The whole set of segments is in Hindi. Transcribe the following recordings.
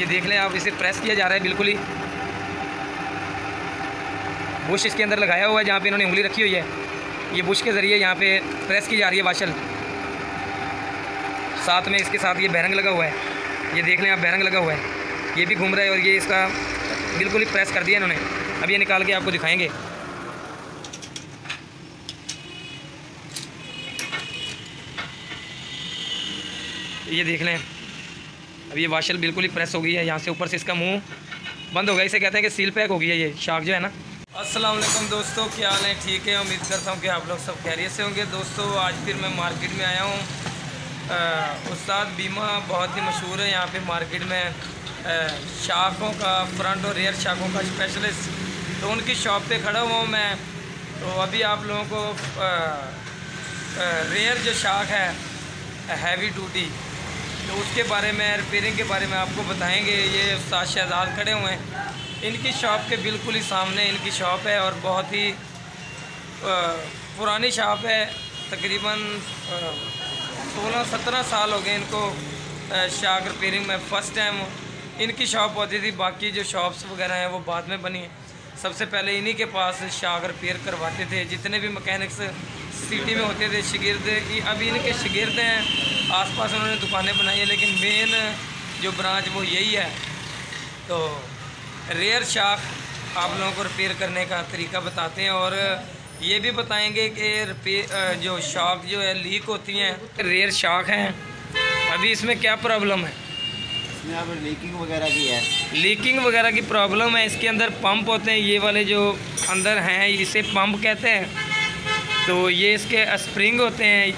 ये देख लें आप, इसे प्रेस किया जा रहा है बिल्कुल ही। बुश इसके अंदर लगाया हुआ है जहाँ पे इन्होंने उंगली रखी हुई है। ये बुश के ज़रिए यहाँ पे प्रेस की जा रही है वाशल। साथ में इसके साथ ये बैरंग लगा हुआ है। ये देख लें आप, बैरंग लगा हुआ है, ये भी घूम रहा है और ये इसका बिल्कुल ही प्रेस कर दिया इन्होंने। अब ये निकाल के आपको दिखाएंगे। ये देख लें, अब ये वाशल बिल्कुल ही प्रेस हो गई है। यहाँ से ऊपर से इसका मुंह बंद हो गया। इसे कहते हैं कि सील पैक हो गई है ये शार्क जो है ना। अस्सलाम वालेकुम दोस्तों, क्या हाल है? ठीक है, उम्मीद करता हूँ कि आप लोग सब खैरियत से होंगे। दोस्तों आज फिर मैं मार्केट में आया हूँ। उस्ताद बीमा बहुत ही मशहूर है यहाँ पे मार्केट में, शार्कों का, फ्रंट और रियर शार्कों का स्पेशलिस्ट। तो उनकी शॉप पे खड़ा हुआ हूँ मैं। तो अभी आप लोगों को रियर जो शार्क है हैवी ड्यूटी, तो उसके बारे में, रिपेयरिंग के बारे में आपको बताएंगे। ये उस्ताद शहजाद खड़े हुए हैं, इनकी शॉप के बिल्कुल ही सामने इनकी शॉप है और बहुत ही पुरानी शॉप है। तकरीबन 16-17 साल हो गए इनको शार्क रिपेयरिंग में। फ़र्स्ट टाइम इनकी शॉप होती थी, बाकी जो शॉप्स वगैरह हैं वो बाद में बनी। सबसे पहले इन्हीं के पास शार्क रिपेयर करवाते थे। जितने भी मैकेनिक्स सिटी में होते थे शागिर्द, अभी इनके शागिर्द हैं। आसपास उन्होंने दुकानें बनाई हैं, लेकिन मेन जो ब्रांच वो यही है। तो रेयर शार्क आप लोगों को रिपेयर करने का तरीका बताते हैं और ये भी बताएंगे कि जो शार्क जो है लीक होती हैं, रेयर शार्क हैं, अभी इसमें क्या प्रॉब्लम है? इसमें अब लीकिंग वगैरह की है। लीकिंग वगैरह की प्रॉब्लम है। इसके अंदर पंप होते हैं, ये वाले जो अंदर हैं इसे पंप कहते हैं। तो ये इसके स्प्रिंग होते हैं,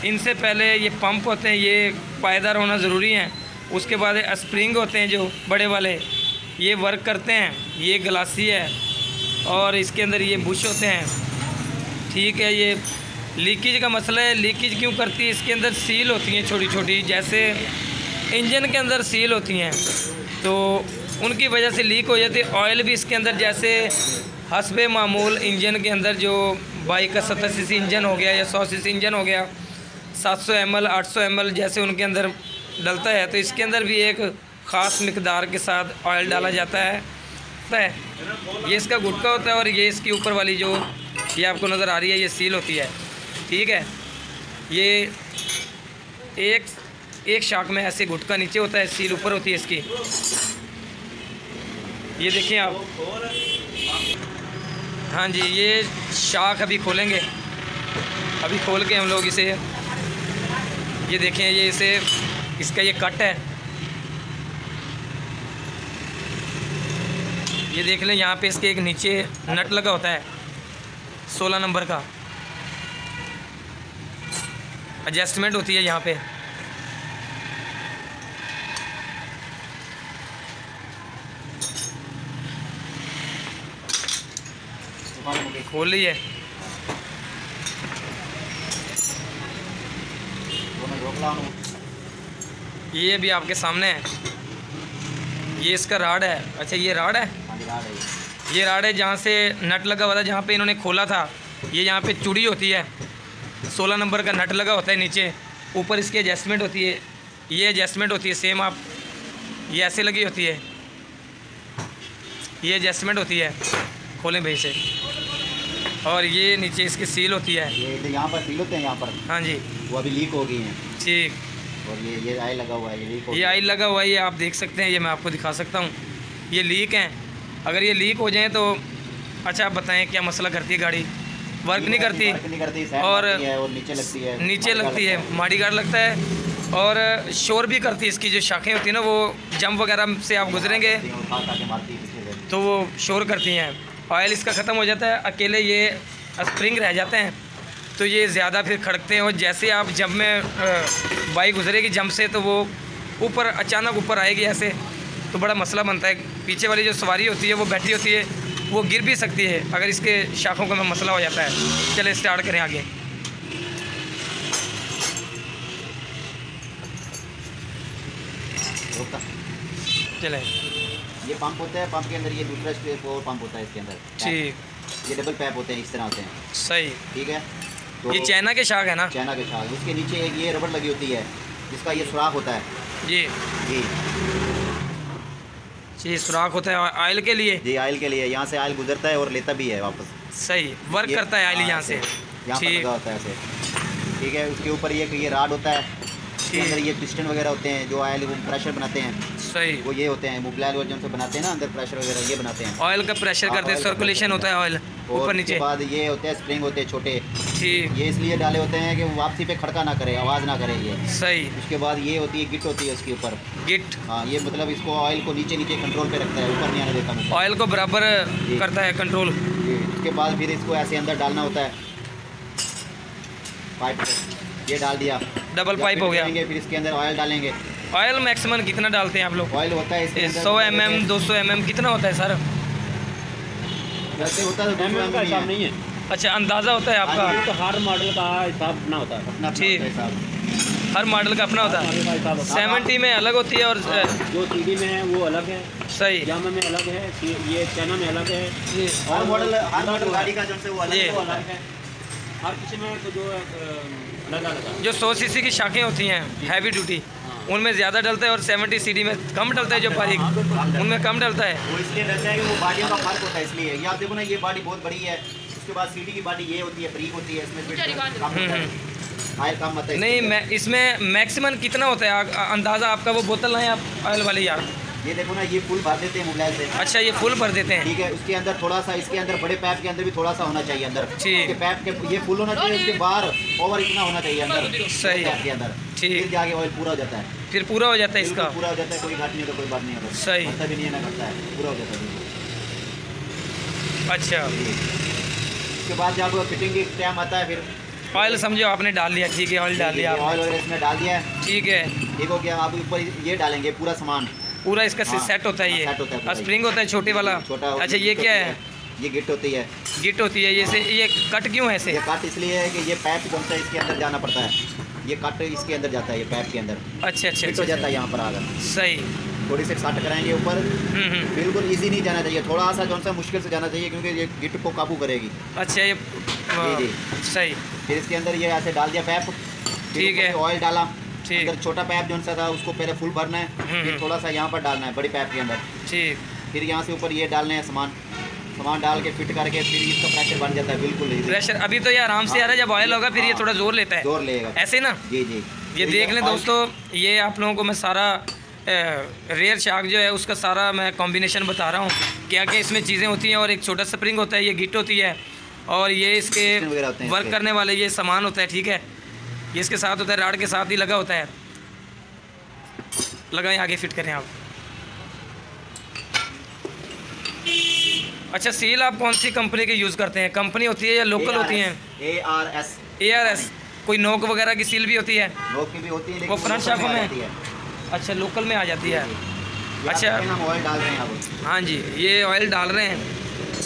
इनसे पहले ये पंप होते हैं, ये पायदार होना ज़रूरी है। उसके बाद स्प्रिंग होते हैं जो बड़े वाले, ये वर्क करते हैं। ये ग्लासी है और इसके अंदर ये बुश होते हैं। ठीक है, ये लीकेज का मसला है। लीकेज क्यों करती है? इसके अंदर सील होती हैं छोटी छोटी, जैसे इंजन के अंदर सील होती हैं, तो उनकी वजह से लीक हो जाती है। ऑयल भी इसके अंदर, जैसे हस्बे मामूल इंजन के अंदर जो बाइक का 70 सीसी इंजन हो गया या 100 सीसी इंजन हो गया, 700 ml 800 ml जैसे उनके अंदर डलता है, तो इसके अंदर भी एक ख़ास मिकदार के साथ ऑयल डाला जाता है। ये इसका गुटका होता है और ये इसकी ऊपर वाली जो ये आपको नज़र आ रही है, ये सील होती है। ठीक है, ये एक शार्क में ऐसे गुटका नीचे होता है, सील ऊपर होती है इसकी। ये देखिए आप, हाँ जी, ये शार्क अभी खोलेंगे। अभी खोल के हम लोग इसे, ये देखें, ये इसे, इसका ये कट है, ये देख लें। यहाँ पे इसके एक नीचे नट लगा होता है 16 नंबर का, एडजस्टमेंट होती है यहाँ पे। खोल ली है, ये भी आपके सामने है। ये इसका राड है। अच्छा, ये राड है, ये राड है जहाँ से नट लगा हुआ था, जहाँ पे इन्होंने खोला था। ये यहाँ पे चूड़ी होती है, 16 नंबर का नट लगा होता है नीचे। ऊपर इसकी एडजस्टमेंट होती है, ये एडजस्टमेंट होती है सेम, आप ये ऐसे लगी होती है, ये एडजस्टमेंट होती है। खोलें भाई से। और ये नीचे इसकी सील होती है, ये यहाँ पर सील होते हैं यहाँ पर। हाँ जी, वो अभी लीक हो गई हैं। ठीक। और ये आई लगा हुआ है, ये लीक हो ये आई लगा हुआ है, ये आप देख सकते हैं, ये मैं आपको दिखा सकता हूँ। ये लीक हैं। अगर ये लीक हो जाए तो अच्छा, आप बताएं क्या मसला करती है गाड़ी? वर्क नहीं करती और नीचे लगती है, माड़ी गार्ड लगता है और शोर भी करती है। इसकी जो शाखें होती है ना, वो जंप वगैरह से आप गुजरेंगे तो वो शोर करती हैं। ऑयल इसका ख़त्म हो जाता है, अकेले ये स्प्रिंग रह जाते हैं, तो ये ज़्यादा फिर खड़कते हैं। और जैसे आप जंप में बाइक गुजरेगी जंप से, तो वो ऊपर अचानक ऊपर आएगी ऐसे, तो बड़ा मसला बनता है। पीछे वाली जो सवारी होती है वो बैठी होती है, वो गिर भी सकती है अगर इसके शाखों का मसला हो जाता है। चले स्टार्ट करें आगे। चलें, ये पंप होता है, पंप के अंदर ये दूसरा पंप होता है इसके अंदर। ठीक, ये डबल पैप होते हैं, इस तरह होते हैं। सही, ठीक है। तो ये चाइना के शार्क है ना? चाइना के शार्क। इसके नीचे एक ये रबड़ लगी होती है, जिसका ये सुराख होता है। जी जी। जी, सुराख होता है ऑयल के लिए। जी, ऑयल के लिए यहाँ से ऑयल गुजरता है और लेता भी है वापस। सही वर्क करता है ऑयल यहाँ से। यहाँ पर लगा होता है ऐसे, ठीक है। उसके ऊपर ये राड होता है, इसके अंदर ये पिस्टन वगैरह होते हैं जो ऑयल को प्रेशर बनाते हैं। सही, वो ये होते हैं मोबिलाइल और जो बनाते हैं ना अंदर प्रेशर वगैरह ये बनाते हैं। ऑयल का प्रेशर करते हैं, सर्कुलेशन होता है ऑयल ऊपर नीचे। उसके बाद ये होते हैं स्प्रिंग होते हैं छोटे, ठीक। ये इसलिए डाले होते हैं कि वापसी पे खड़का ना करे, आवाज़ ना करे ये। सही। उसके बाद ये होती है गिट होती है उसके ऊपर। गिट, हाँ, ये मतलब इसको ऑयल को नीचे नीचे कंट्रोल पे रखता है, ऊपर नहीं आने देता। ऑयल को बराबर करता है कंट्रोल। उसके बाद फिर इसको ऐसे अंदर डालना होता है पाइप को, ये डाल दिया, डबल पाइप हो गया। फिर इसके अंदर ऑयल डालेंगे। ऑयल मैक्सिमम कितना डालते हैं आप लोग? ऑयल होता है इसके 100 mm 200 mm कितना होता है सर? वैसे होता है mm का हिसाब नहीं है। अच्छा, अंदाज़ा होता है आपका? हाँ, तो हर मॉडल का हिसाब अपना होता है। अपना ठीक, हिसाब हर मॉडल का अपना होता है। 70 में अलग होती है और जो CD में है वो अलग है, सही, यामा में अलग है, ये चाइना में अलग है। जी, हर मॉडल गाड़ी का जो से वो जी। अलग है। हर किसी में तो जो अलग अलग है। जो 100 cc की शाखें होती हैं हैवी ड्यूटी, उनमें ज़्यादा डलता है और 70 CD में कम डलता है। जो बारीक उनमें कम डलता है। वो इसलिए डलता है कि वो बॉडियों का फर्क होता है, इसलिए। ये आप देखो ना, ये बॉडी बहुत बड़ी है, उसके बाद CD की बॉडी ये होती है, ब्रीक होती है, इसमें ऑयल कम होता है। नहीं, मैं इसमें मैक्सिमम कितना होता है अंदाज़ा आपका? वो बोतल है आप ऑयल वाली यार, ये देखो ना, ये फुल भर देते हैं मोबाइल से। अच्छा, ये फुल भर देते हैं, ठीक है। उसके अंदर थोड़ा सा, इसके अंदर बड़े पैप के अंदर भी थोड़ा सा होना चाहिए अंदर। ठीक। इसके पैप के ये फुल होना चाहिए, उसके बाहर ओवर इतना होना चाहिए अंदर। सही। पैप के अंदर ठीक। फिर जाके ऑयल पूरा हो जाता है। फिर पूरा हो जाता है इसका? पूरा हो जाता है, कोई घाट नहीं होता, कोई बात नहीं होता। सही। घटता भी नहीं है ना घटता है, पूरा हो जाता है। अच्छा, उसके बाद जब फिटिंग की टाइम आता है, फिर ऑयल समझो आपने डाल लिया, ठीक है, ऑयल डाल लिया आपने, ऑयल वगैरह इसमें डाल दिया है, ठीक है। ठीक हो गया। आप ऊपर ये डालेंगे पूरा सामान, पूरा इसका हाँ, सेट होता है। सेट होता है ये पूरा। स्प्रिंग होता है छोटे वाला। छोटा। अच्छा, ये क्या है? ये गिट होती है। गिट होती है। ये कट क्यों है ऐसे? ये कट इसलिए है कि ये पैप जो है इसके अंदर जाना पड़ता है, ये कट इसके अंदर जाता है, ये पैप के अंदर अच्छा अच्छा फिट हो जाता है यहाँ पर आकर। सही। थोड़ी सी कट कराएंगे ऊपर, बिल्कुल इजी नहीं जाना चाहिए, थोड़ा सा जो सा मुश्किल से जाना चाहिए, क्योंकि ये गिट को काबू करेगी। अच्छा, ये जी। सही। फिर इसके अंदर ये ऐसे डाल दिया पैप, ठीक है, ऑयल डाला। ठीक। अंदर छोटा पैप जो सा था उसको पहले फुल भरना है, फिर थोड़ा सा यहाँ पर डालना है बड़ी पैप के अंदर। ठीक। फिर यहाँ से ऊपर ये डालने हैं सामान डाल के फिट करके, फिर इसका प्रेशर बन जाता है बिल्कुल easy। प्रेशर अभी तो ये आराम से आ रहा है, जब ऑयल होगा फिर ये थोड़ा जोर लेता है, जोर लेगा ऐसे ना। जी जी। ये देख लें दोस्तों, ये आप लोगों को मैं सारा रेयर शार्क जो है उसका सारा मैं कॉम्बिनेशन बता रहा हूँ, क्या क्या इसमें चीज़ें होती हैं। और एक छोटा स्प्रिंग होता है, ये गिट होती है, और ये इसके वर्क करने वाले ये सामान होता है, ठीक है। ये इसके साथ होता है, राड के साथ ही लगा होता है। लगाएं, आगे फिट करें आप। अच्छा, सील आप कौन सी कंपनी के यूज़ करते हैं? कंपनी होती है या लोकल होती हैं? ARS। कोई नोक वगैरह की सील भी होती है? नोक की भी होती है, वो फ्रंट शाखों में? आती है। अच्छा, लोकल में आ जाती है। अच्छा, हम ऑयल डाल रहे हैं अब। हाँ जी, ये ऑयल डाल रहे हैं।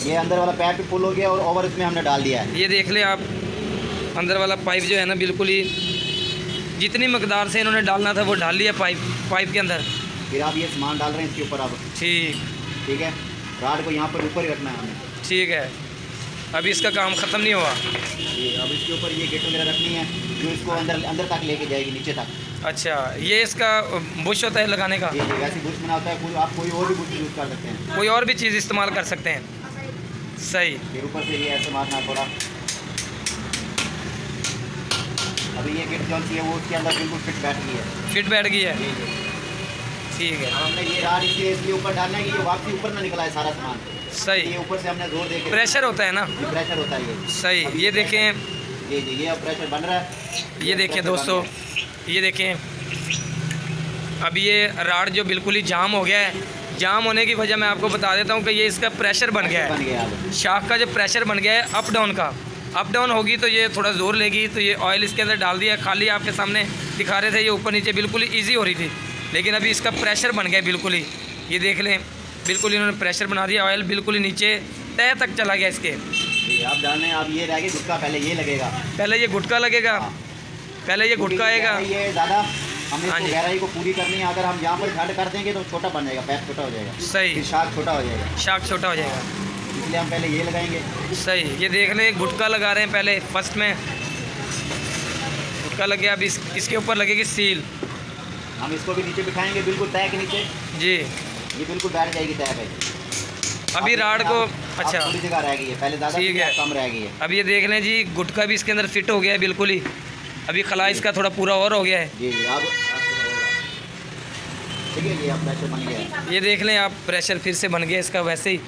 ये अंदर वाला पैप भी फुल हो गया और ओवर इसमें हमने डाल दिया है। ये देख लें आप, अंदर वाला पाइप जो है ना, बिल्कुल ही जितनी मकदार से इन्होंने डालना था वो डाल लिया पाइप के अंदर। फिर आप ये सामान डाल रहे हैं इसके ऊपर अब। ठीक है। राड को यहाँ पर ऊपर ही रखना है हमें। ठीक है, अभी इसका काम ख़त्म नहीं हुआ। ये अब इसके ऊपर ये गेट वगैरह रखनी है, जो इसको अंदर तक लेके जाएगी, नीचे तक। अच्छा, ये इसका बुश होता है लगाने का? जी जी, वैसे बुश बना होता है, आप कोई और भी बुश यूज़ कर सकते हैं, कोई और भी चीज़ इस्तेमाल कर सकते हैं। सही। फिर ऊपर से ये ऐसे मारना थोड़ा। अभी ये गेट जो है वो उसके अंदर बिल्कुल फिट बैठ गई है। फिट बैठ गई है, जी जी। ठीक है। अब हमने ये राड इसके ऊपर डालना है कि ये वापसी ऊपर ना निकला है सारा सामान। सही। ये ऊपर से हमने जोर देके, प्रेशर होता है ना? ये प्रेशर होता है ये। सही। ये देखें, जी जी, ये अब प्रेशर बन रहा है। ये देखें दोस्तों, ये देखें, अब ये राड जो बिल्कुल ही जाम हो गया है। जाम होने की वजह मैं आपको बता देता हूँ कि ये इसका प्रेशर बन गया है। शाख का जो प्रेशर बन गया है अप डाउन का, अप डाउन होगी तो ये थोड़ा ज़ोर लेगी। तो ये ऑयल इसके अंदर डाल दिया, खाली आपके सामने दिखा रहे थे, ये ऊपर नीचे बिल्कुल ही ईजी हो रही थी, लेकिन अभी इसका प्रेशर बन गया बिल्कुल ही। ये देख लें, बिल्कुल इन्होंने प्रेशर बना दिया, ऑयल बिल्कुल ही नीचे तय तक चला गया इसके। आप डालने, अब ये रहेगा गुटका, पहले ये लगेगा, पहले ये गुटका लगेगा, पहले ये गुटका आएगा। ये ज़्यादा हमें हाँ इसको जी। गहराई को पूरी करनी है। अगर हम यहाँ पर झड़ कर देंगे तो छोटा बन जाएगा, पैप छोटा हो जाएगा। सही। फिर शाख छोटा हो जाएगा, शाख छोटा हो जाएगा, इसलिए हम पहले ये लगाएंगे। सही। ये देख लें, गुटका लगा रहे हैं पहले, फर्स्ट में गुटका लग गया। अब इसके ऊपर लगेगी सील। हम इसको भी नीचे बिठाएंगे, बिल्कुल तय के नीचे। जी। ये बिल्कुल बैठ जाएगी तय पे। अभी राड को अच्छा थोड़ी जगह रह गई है, पहले ज़्यादा ठीक है, कम रह गई है। अब ये देख लें जी, गुटका भी इसके अंदर फिट हो गया है बिल्कुल ही। अभी खला इसका थोड़ा पूरा और हो गया है जी जी। अब ठीक है, ये अब प्रेशर बन गया है। ये देख लें आप, प्रेशर फिर से बन गया इसका। वैसे ही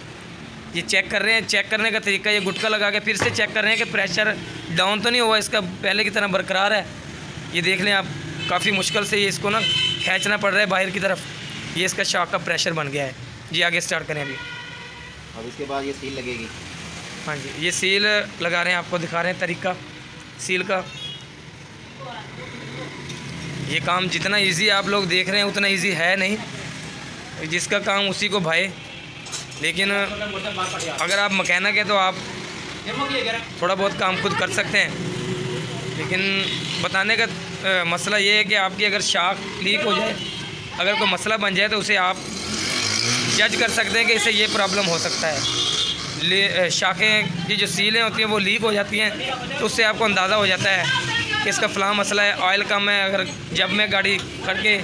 ये चेक कर रहे हैं, चेक करने का तरीका ये गुटका लगा के फिर से चेक कर रहे हैं कि प्रेशर डाउन तो नहीं हुआ इसका, पहले की तरह बरकरार है। ये देख लें आप, काफ़ी मुश्किल से ये इसको ना खींचना पड़ रहा है बाहर की तरफ। ये इसका शॉक का प्रेशर बन गया है जी। आगे स्टार्ट करें अभी। अब इसके बाद ये सील लगेगी। हाँ जी, ये सील लगा रहे हैं, आपको दिखा रहे हैं तरीका सील का। ये काम जितना इजी आप लोग देख रहे हैं उतना इजी है नहीं, जिसका काम उसी को भाए। लेकिन अगर आप मैकेनिक है तो आप थोड़ा बहुत काम खुद कर सकते हैं। लेकिन बताने का मसला ये है कि आपकी अगर शाख लीक हो जाए, अगर कोई मसला बन जाए, तो उसे आप जज कर सकते हैं कि इससे ये प्रॉब्लम हो सकता है। शाखें की जो सीलें होती हैं वो लीक हो जाती हैं, तो उससे आपको अंदाज़ा हो जाता है कि इसका फ़लाँ मसला है, ऑयल कम है। अगर जब मैं गाड़ी खड़के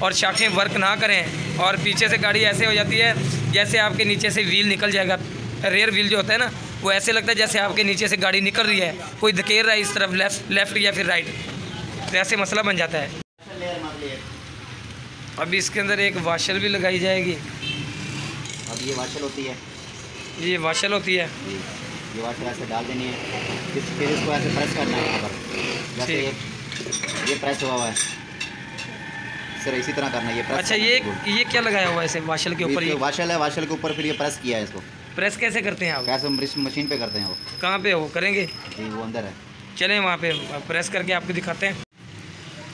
और शाखें वर्क ना करें और पीछे से गाड़ी ऐसे हो जाती है जैसे आपके नीचे से व्हील निकल जाएगा, रेयर व्हील जो होता है ना, वो ऐसे लगता है जैसे आपके नीचे से गाड़ी निकल रही है, कोई धकेल रहा है इस तरफ, लेफ़्ट या फिर राइट, तो ऐसे मसला बन जाता है। अभी इसके अंदर एक वाशर भी लगाई जाएगी। अब ये वाशर होती है, ये वाशर होती है, ये वाशर ऐसे डाल देनी है, फिर इसको ऐसे प्रेस करना है यहाँ पर, जैसे ये प्रेस हुआ है सर, इसी तरह करना है ये प्रेस। अच्छा, ये क्या लगाया हुआ है इसे वाशर के ऊपर? ये वाशर है, वाशर के ऊपर फिर ये प्रेस किया है इसको। प्रेस कैसे करते हैं आप? कैसे मशीन पे करते हैं वो। कहाँ पे वो करेंगे? जी वो अंदर है, चलें वहाँ पे प्रेस करके आपको दिखाते हैं।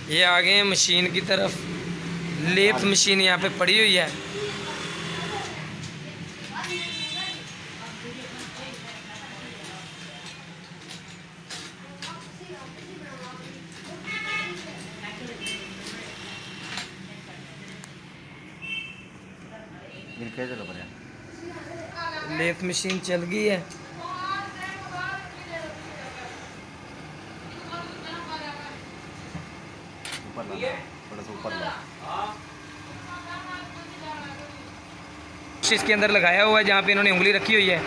ये आ गए मशीन की तरफ, लेथ मशीन यहाँ पे पड़ी हुई है। लेथ मशीन चल गई है। ऊपर ला, थोड़ा सा ऊपर ला। इसके अंदर लगाया हुआ है जहाँ पे इन्होंने उंगली रखी हुई है।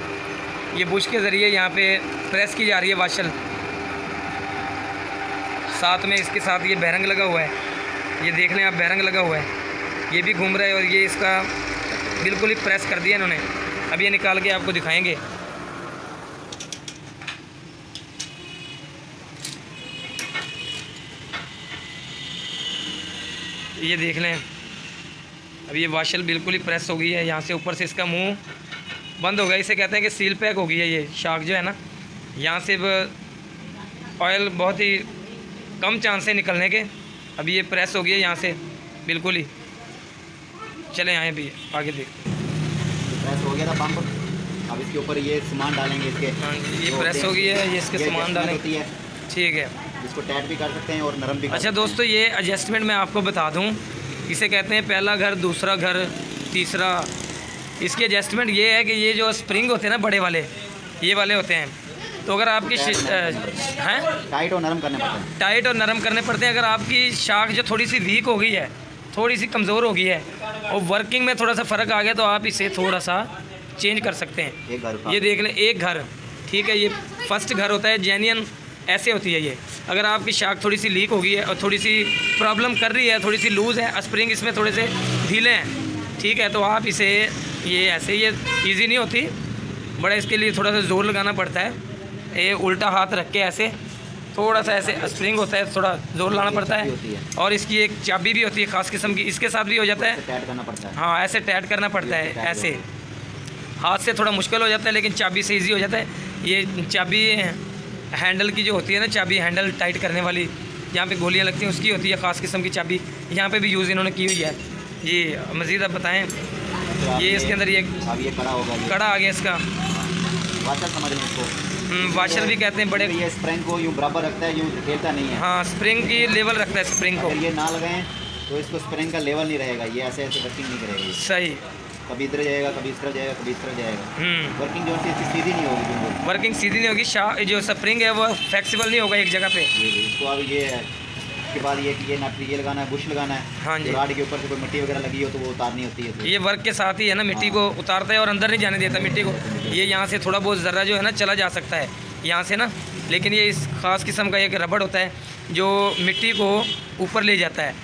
ये बुश के ज़रिए यहाँ पे प्रेस की जा रही है वाशल। साथ में इसके साथ ये बैरंग लगा हुआ है, ये देख लें आप, बैरंग लगा हुआ है, ये भी घूम रहा है और ये इसका बिल्कुल ही प्रेस कर दिया इन्होंने। अब ये निकाल के आपको दिखाएंगे। ये देख लें, अब ये वाशल बिल्कुल ही प्रेस हो गई है। यहाँ से ऊपर से इसका मुंह बंद हो गया, इसे कहते हैं कि सील पैक हो गई है ये शाख जो है ना। यहाँ से ऑयल बहुत ही कम चांस है निकलने के। अब ये प्रेस हो गई है यहाँ से बिल्कुल ही। चले आए भी आगे देख। प्रेस हो गया था पंप, अब इसके ऊपर ये सामान डालेंगे इसके। हाँ, ये प्रेस हो गई है, ये इसके सामान डालेंगे। ठीक है, इसको टाइट भी कर सकते हैं और नरम भी कर अच्छा दोस्तों, ये एडजस्टमेंट मैं आपको बता दूं, इसे कहते हैं पहला घर, दूसरा घर, तीसरा। इसकी एडजस्टमेंट ये है कि ये जो स्प्रिंग होते हैं ना बड़े वाले, ये वाले होते हैं, तो अगर आपकी हैं टाइट और नरम करने पड़ते हैं, टाइट और नरम करने पड़ते हैं। अगर आपकी शाख जो थोड़ी सी वीक हो गई है, थोड़ी सी कमज़ोर हो गई है और वर्किंग में थोड़ा सा फ़र्क आ गया, तो आप इसे थोड़ा सा चेंज कर सकते हैं। एक घर, ये देख लें, एक घर, ठीक है, ये फर्स्ट घर होता है, जेन्युइन ऐसे होती है ये। अगर आपकी शाख थोड़ी सी लीक हो गई है और थोड़ी सी प्रॉब्लम कर रही है, थोड़ी सी लूज़ है, स्प्रिंग इसमें थोड़े से ढीले हैं, ठीक है, तो आप इसे ये ऐसे, ये इजी नहीं होती, बड़ा इसके लिए थोड़ा सा ज़ोर लगाना पड़ता है। ये उल्टा हाथ रख के ऐसे थोड़ा सा ऐसे स्प्रिंग होता है, थोड़ा ज़ोर लाना पड़ता है। और इसकी एक चाबी भी होती है ख़ास किस्म की, इसके साथ भी हो जाता है, टाइट करना पड़ता है। हाँ, ऐसे टाइट करना पड़ता है, ऐसे हाथ से थोड़ा मुश्किल हो जाता है, लेकिन चाबी से ईजी हो जाता है। ये चाबी हैंडल की जो होती है ना, चाबी हैंडल टाइट करने वाली, जहाँ पे गोलियाँ लगती हैं, उसकी होती है ख़ास किस्म की चाबी। यहाँ पे भी यूज़ इन्होंने की हुई है। जी मज़ीद आप बताएं। तो ये इसके अंदर ये अब ये कड़ा होगा, कड़ा आ गया इसका, वाशर समझ लें इसको, वाशर भी कहते हैं बड़े। ये स्प्रिंग को यूँ बराबर रखता है, यूँ खेलता नहीं है। हाँ, स्प्रिंग की लेवल रखता है स्प्रिंग को। अगर ये ना लगाएं तो इसको स्प्रिंग का लेवल नहीं रहेगा, ये ऐसे ऐसे वर्किंग नहीं करेगा। सही, कभी इधर जाएगा, कभी इस तरह जाएगा, कभी इस तरह जाएगा। वर्किंग जो होती है सीधी नहीं होगी, बिल्कुल वर्किंग सीधी नहीं होगी। जो स्प्रिंग है वो फ्लेक्सिबल नहीं होगा एक जगह पे। इसको अब ये है उसके बाद ये नट ये लगाना है, बुश लगाना है। हाँ जी। राड के ऊपर से कोई मिट्टी वगैरह लगी हो तो वो उतारनी होती है। ये वर्क के साथ ही है ना, मिट्टी को उतारता है और अंदर नहीं जाने देता मिट्टी को। ये यहाँ से थोड़ा बहुत ज़र्रा जो है ना चला जा सकता है यहाँ से ना, लेकिन ये इस ख़ास किस्म का एक रबड़ होता है जो मिट्टी को ऊपर ले जाता है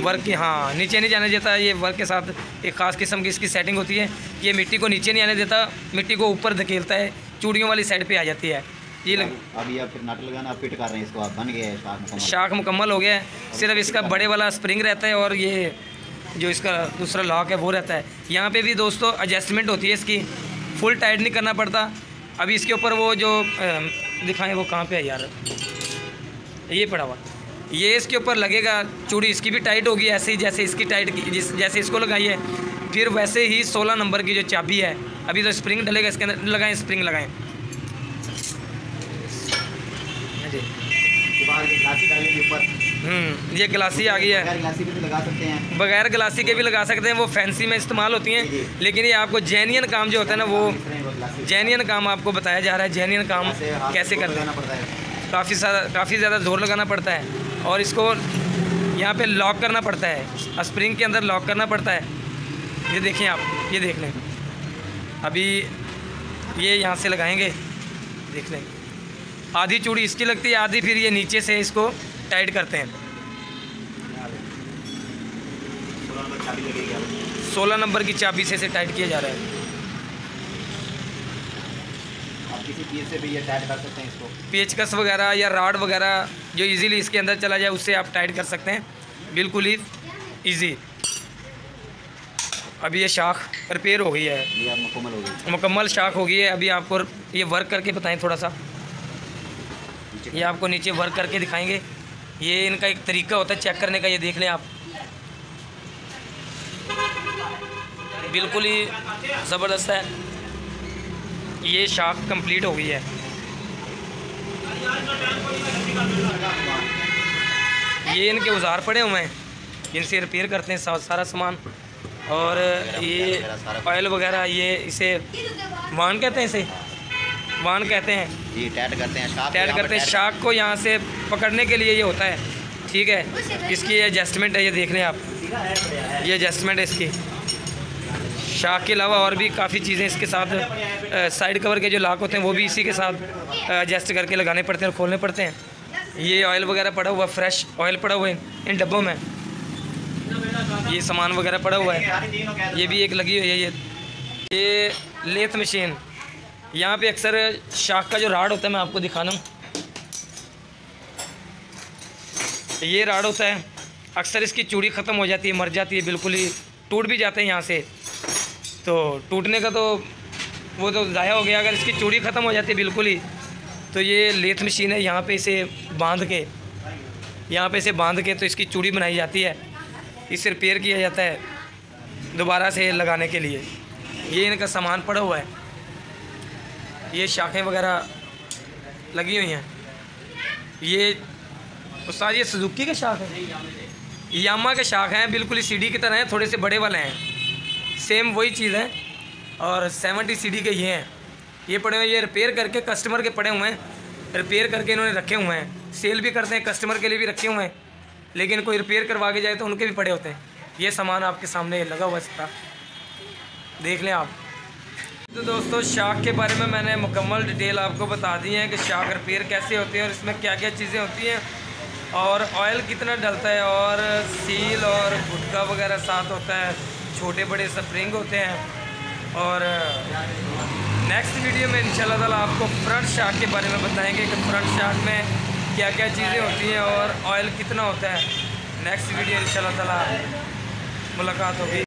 वर्क की। हाँ, नीचे नहीं जाने देता। ये वर्क के साथ एक ख़ास किस्म की इसकी सेटिंग होती है। ये मिट्टी को नीचे नहीं आने देता, मिट्टी को ऊपर धकेलता है, चूड़ियों वाली साइड पे आ जाती है। ये अभी आप फिर नट लगाना फिट कर रहे हैं इसको, आप बन गया है शाख मुकम्मल हो गया है। सिर्फ इसका बड़े वाला स्प्रिंग रहता है और ये जो इसका दूसरा लॉक है वो रहता है। यहाँ पे भी दोस्तों एडजस्टमेंट होती है इसकी, फुल टाइट नहीं करना पड़ता। अभी इसके ऊपर वो जो दिखाएं वो कहाँ पे है यार, ये पड़ा हुआ, ये इसके ऊपर लगेगा। चूड़ी इसकी भी टाइट होगी ऐसे ही जैसे इसकी टाइट की, जैसे इसको लगाई है। फिर वैसे ही 16 नंबर की जो चाबी है, अभी तो स्प्रिंग डलेगा इसके अंदर, लगाएं स्प्रिंग लगाएं। ये ग्लासी आ गई है, ग्लासी भी लगा सकते हैं, बगैर ग्लासी के भी लगा सकते हैं। वो फैंसी में इस्तेमाल होती हैं, लेकिन ये आपको जेन्युइन काम जो होता है ना, वो जेन्युइन काम आपको बताया जा रहा है। जेन्युइन काम कैसे करना है, काफ़ी ज़्यादा जोर लगाना पड़ता है और इसको यहाँ पे लॉक करना पड़ता है, स्प्रिंग के अंदर लॉक करना पड़ता है। ये देखें आप, ये देख लें। अभी ये यहाँ से लगाएंगे, देख लें। आधी चूड़ी इसकी लगती है, आधी फिर ये नीचे से इसको टाइट करते हैं। 16 नंबर की चाबी से इसे टाइट किया जा रहा है। किसी चीज़ से भी ये टाइट कर सकते हैं इसको, पेचकस वगैरह या राड वगैरह जो इजीली इसके अंदर चला जाए उससे आप टाइट कर सकते हैं, बिल्कुल ही इजी। अभी ये शाख रिपेयर हो गई है, ये मुकम्मल हो गई, मुकम्मल शाख हो गई है। अभी आपको ये वर्क करके बताएं थोड़ा सा, ये आपको नीचे वर्क करके दिखाएंगे। ये इनका एक तरीका होता है चेक करने का, ये देख लें आप, बिल्कुल ही ज़बरदस्त है। ये शाख कंप्लीट हो गई है। ये इनके औजार पड़े हुए हैं, इनसे रिपेयर करते हैं सारा सामान। और ये ऑयल वगैरह, ये इसे वान कहते हैं, इसे वान कहते हैं। ये टाइट करते हैं, टाइट करते हैं शाख को यहाँ से पकड़ने के लिए ये होता है, ठीक है। इसकी एडजस्टमेंट है, ये देख लें आप, ये एडजस्टमेंट है इसकी। शाख के अलावा और भी काफ़ी चीज़ें इसके साथ, साइड कवर के जो लॉक होते हैं वो भी इसी के साथ एडजस्ट करके लगाने पड़ते हैं और खोलने पड़ते हैं। ये ऑयल वगैरह पड़ा हुआ, फ्रेश ऑयल पड़ा हुआ है इन डब्बों में। ये सामान वगैरह पड़ा हुआ है, ये भी एक लगी हुई है। ये लेथ मशीन, यहाँ पे अक्सर शाख का जो राड होता है, मैं आपको दिखाना हूँ, ये राड होता है। अक्सर इसकी चूड़ी ख़त्म हो जाती है, मर जाती है, बिल्कुल ही टूट भी जाते हैं यहाँ से। तो टूटने का तो वो तो ज़ाया हो गया। अगर इसकी चूड़ी ख़त्म हो जाती है बिल्कुल ही, तो ये लेथ मशीन है, यहाँ पे इसे बांध के, यहाँ पे इसे बांध के तो इसकी चूड़ी बनाई जाती है। इसे रिपेयर किया जाता है दोबारा से लगाने के लिए। ये इनका सामान पड़ा हुआ है, ये शाखें वगैरह लगी हुई हैं। ये उस्ताद ये सुजुकी के शाख है, यामा के शाख हैं, बिल्कुल ही सीडी की तरह हैं, थोड़े से बड़े वाले हैं, सेम वही चीज़ है। और 70 सीडी के ये हैं, ये पड़े हुए, ये रिपेयर करके कस्टमर के पड़े हुए हैं, रिपेयर करके इन्होंने रखे हुए हैं। सेल भी करते हैं, कस्टमर के लिए भी रखे हुए हैं, लेकिन कोई रिपेयर करवा के जाए तो उनके भी पड़े होते हैं। ये सामान आपके सामने लगा हुआ है, सारा देख लें आप। तो दोस्तों शाख के बारे में मैंने मुकम्मल डिटेल आपको बता दी है कि शाख रिपेयर कैसे होती है और इसमें क्या क्या चीज़ें होती हैं और ऑयल कितना डलता है और सील और गुटका वगैरह साथ होता है, छोटे बड़े स्प्रिंग होते हैं। और नेक्स्ट वीडियो में इंशाल्लाह ताला आपको फ्रंट शाख के बारे में बताएंगे कि फ्रंट शाख में क्या क्या चीज़ें होती हैं और ऑयल कितना होता है। नेक्स्ट वीडियो इंशाल्लाह ताला मुलाकात होगी।